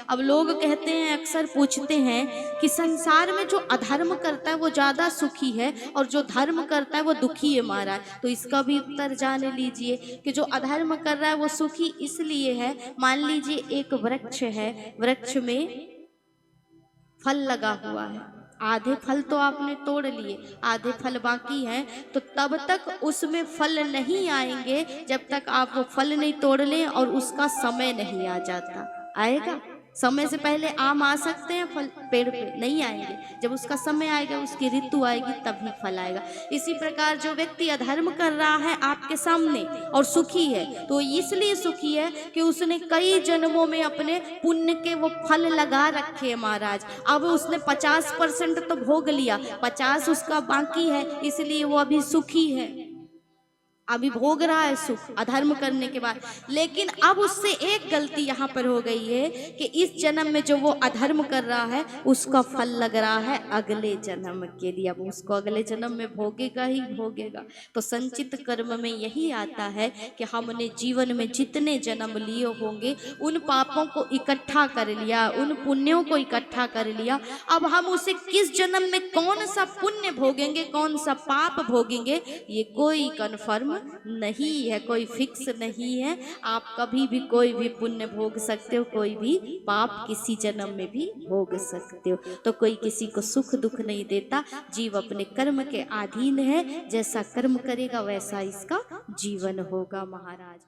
अब लोग कहते हैं, अक्सर पूछते हैं कि संसार में जो अधर्म करता है वो ज्यादा सुखी है और जो धर्म करता है वो दुखी है महाराज। तो इसका भी उत्तर जान लीजिए कि जो अधर्म कर रहा है वो सुखी इसलिए है। मान लीजिए एक वृक्ष है, वृक्ष में फल लगा हुआ है, आधे फल तो आपने तोड़ लिए, आधे फल बाकी हैं, तो तब तक उसमें फल नहीं आएंगे जब तक आप वो फल नहीं तोड़ लें और उसका समय नहीं आ जाता। आएगा समय से पहले आम आ सकते हैं, फल पेड़ पे नहीं आएंगे। जब उसका समय आएगा, उसकी ऋतु आएगी, तभी फल आएगा। इसी प्रकार जो व्यक्ति अधर्म कर रहा है आपके सामने और सुखी है, तो इसलिए सुखी है कि उसने कई जन्मों में अपने पुण्य के वो फल लगा रखे हैं महाराज। अब उसने 50% तो भोग लिया, 50 उसका बाकी है, इसलिए वो अभी सुखी है, अभी भोग रहा है सुख अधर्म करने के बाद। लेकिन अब उससे एक गलती यहाँ पर हो गई है कि इस जन्म में जो वो अधर्म कर रहा है उसका फल लग रहा है अगले जन्म के लिए, अब उसको अगले जन्म में भोगेगा ही भोगेगा। तो संचित कर्म में यही आता है कि हमने जीवन में जितने जन्म लिए होंगे उन पापों को इकट्ठा कर लिया, उन पुण्यों को इकट्ठा कर लिया। अब हम उसे किस जन्म में कौन सा पुण्य भोगेंगे, कौन सा पाप भोगेंगे, ये कोई कन्फर्म नहीं है, कोई फिक्स नहीं है। आप कभी भी कोई भी पुण्य भोग सकते हो, कोई भी पाप किसी जन्म में भी भोग सकते हो। तो कोई किसी को सुख दुख नहीं देता, जीव अपने कर्म के अधीन है, जैसा कर्म करेगा वैसा इसका जीवन होगा महाराज।